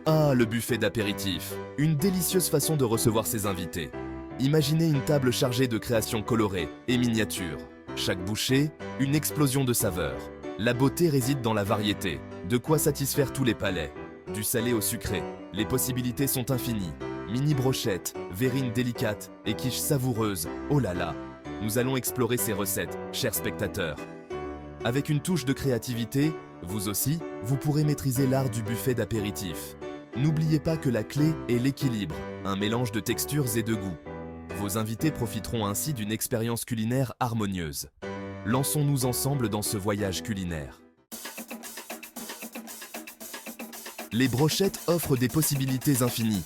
Ah, le buffet d'apéritif, une délicieuse façon de recevoir ses invités. Imaginez une table chargée de créations colorées et miniatures. Chaque bouchée, une explosion de saveurs. La beauté réside dans la variété, de quoi satisfaire tous les palais. Du salé au sucré, les possibilités sont infinies. Mini brochettes, verrines délicates et quiches savoureuses, oh là là. Nous allons explorer ces recettes, chers spectateurs. Avec une touche de créativité, vous aussi, vous pourrez maîtriser l'art du buffet d'apéritif. N'oubliez pas que la clé est l'équilibre, un mélange de textures et de goûts. Vos invités profiteront ainsi d'une expérience culinaire harmonieuse. Lançons-nous ensemble dans ce voyage culinaire. Les brochettes offrent des possibilités infinies.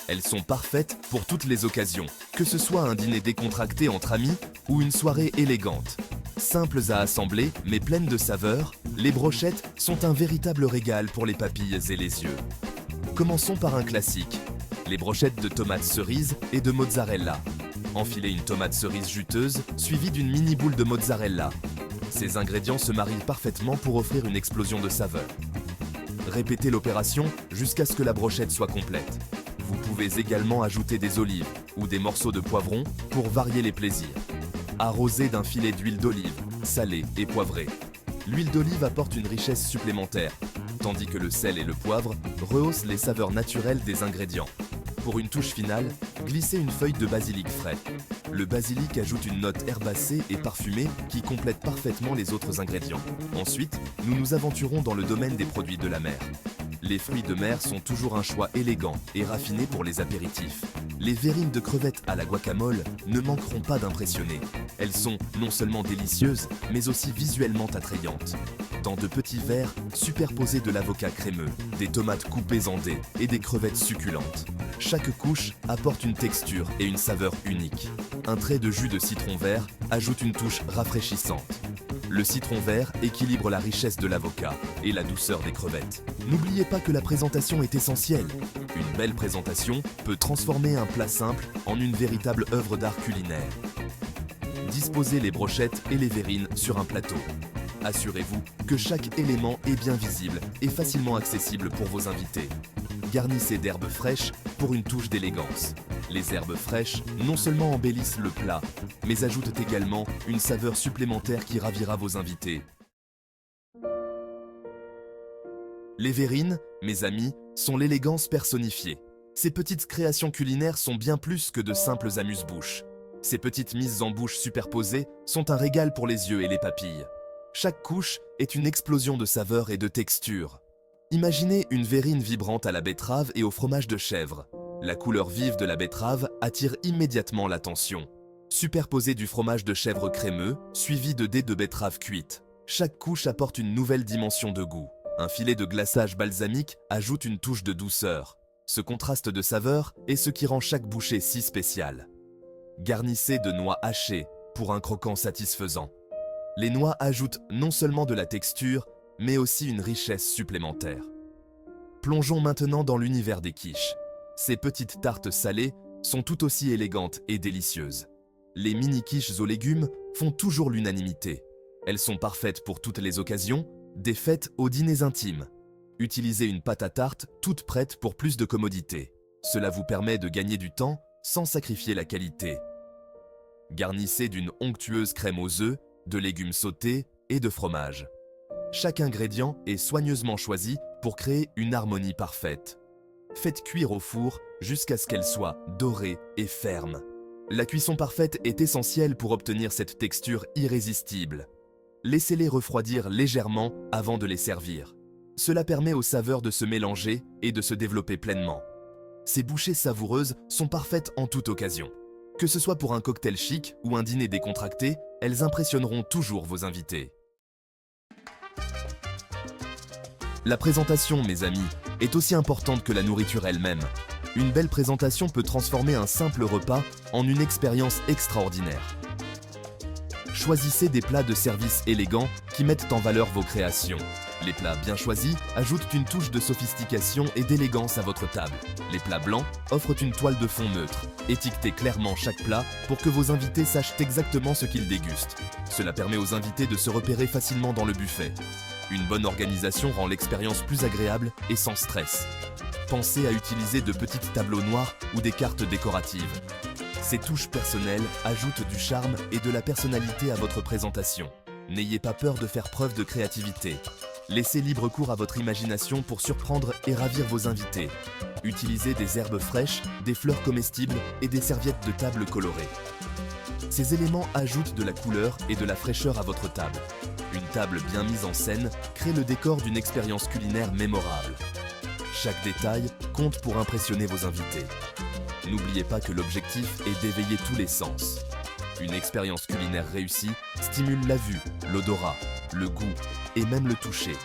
Elles sont parfaites pour toutes les occasions, que ce soit un dîner décontracté entre amis ou une soirée élégante. Simples à assembler, mais pleines de saveurs, les brochettes sont un véritable régal pour les papilles et les yeux. Commençons par un classique, les brochettes de tomates cerises et de mozzarella. Enfilez une tomate cerise juteuse, suivie d'une mini boule de mozzarella. Ces ingrédients se marient parfaitement pour offrir une explosion de saveurs. Répétez l'opération jusqu'à ce que la brochette soit complète. Vous pouvez également ajouter des olives ou des morceaux de poivron pour varier les plaisirs. Arrosez d'un filet d'huile d'olive, salée et poivrée. L'huile d'olive apporte une richesse supplémentaire, tandis que le sel et le poivre rehaussent les saveurs naturelles des ingrédients. Pour une touche finale, glissez une feuille de basilic frais. Le basilic ajoute une note herbacée et parfumée qui complète parfaitement les autres ingrédients. Ensuite, nous nous aventurons dans le domaine des produits de la mer. Les fruits de mer sont toujours un choix élégant et raffiné pour les apéritifs. Les verrines de crevettes à la guacamole ne manqueront pas d'impressionner. Elles sont non seulement délicieuses, mais aussi visuellement attrayantes. Dans de petits verres, superposés de l'avocat crémeux, des tomates coupées en dés et des crevettes succulentes. Chaque couche apporte une texture et une saveur unique. Un trait de jus de citron vert ajoute une touche rafraîchissante. Le citron vert équilibre la richesse de l'avocat et la douceur des crevettes. N'oubliez pas que la présentation est essentielle. Une belle présentation peut transformer un plat simple en une véritable œuvre d'art culinaire. Disposez les brochettes et les verrines sur un plateau. Assurez-vous que chaque élément est bien visible et facilement accessible pour vos invités. Garnissez d'herbes fraîches pour une touche d'élégance. Les herbes fraîches non seulement embellissent le plat, mais ajoutent également une saveur supplémentaire qui ravira vos invités. Les verrines, mes amis, sont l'élégance personnifiée. Ces petites créations culinaires sont bien plus que de simples amuse-bouches. Ces petites mises en bouche superposées sont un régal pour les yeux et les papilles. Chaque couche est une explosion de saveurs et de textures. Imaginez une verrine vibrante à la betterave et au fromage de chèvre. La couleur vive de la betterave attire immédiatement l'attention. Superposez du fromage de chèvre crémeux, suivi de dés de betterave cuite. Chaque couche apporte une nouvelle dimension de goût. Un filet de glaçage balsamique ajoute une touche de douceur. Ce contraste de saveurs est ce qui rend chaque bouchée si spéciale. Garnissez de noix hachées pour un croquant satisfaisant. Les noix ajoutent non seulement de la texture, mais aussi une richesse supplémentaire. Plongeons maintenant dans l'univers des quiches. Ces petites tartes salées sont tout aussi élégantes et délicieuses. Les mini-quiches aux légumes font toujours l'unanimité. Elles sont parfaites pour toutes les occasions, des fêtes aux dîners intimes. Utilisez une pâte à tarte toute prête pour plus de commodité. Cela vous permet de gagner du temps sans sacrifier la qualité. Garnissez d'une onctueuse crème aux œufs, de légumes sautés et de fromage. Chaque ingrédient est soigneusement choisi pour créer une harmonie parfaite. Faites cuire au four jusqu'à ce qu'elle soit dorée et ferme. La cuisson parfaite est essentielle pour obtenir cette texture irrésistible. Laissez-les refroidir légèrement avant de les servir. Cela permet aux saveurs de se mélanger et de se développer pleinement. Ces bouchées savoureuses sont parfaites en toute occasion. Que ce soit pour un cocktail chic ou un dîner décontracté, elles impressionneront toujours vos invités. La présentation, mes amis, est aussi importante que la nourriture elle-même. Une belle présentation peut transformer un simple repas en une expérience extraordinaire. Choisissez des plats de service élégants qui mettent en valeur vos créations. Les plats bien choisis ajoutent une touche de sophistication et d'élégance à votre table. Les plats blancs offrent une toile de fond neutre. Étiquetez clairement chaque plat pour que vos invités sachent exactement ce qu'ils dégustent. Cela permet aux invités de se repérer facilement dans le buffet. Une bonne organisation rend l'expérience plus agréable et sans stress. pensez à utiliser de petites tableaux noirs ou des cartes décoratives. Ces touches personnelles ajoutent du charme et de la personnalité à votre présentation. N'ayez pas peur de faire preuve de créativité. Laissez libre cours à votre imagination pour surprendre et ravir vos invités. Utilisez des herbes fraîches, des fleurs comestibles et des serviettes de table colorées. Ces éléments ajoutent de la couleur et de la fraîcheur à votre table. Une table bien mise en scène crée le décor d'une expérience culinaire mémorable. Chaque détail compte pour impressionner vos invités. N'oubliez pas que l'objectif est d'éveiller tous les sens. Une expérience culinaire réussie stimule la vue, l'odorat, le goût et même le toucher.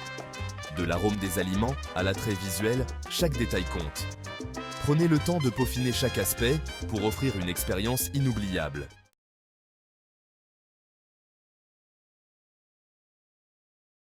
De l'arôme des aliments à l'attrait visuel, chaque détail compte. Prenez le temps de peaufiner chaque aspect pour offrir une expérience inoubliable.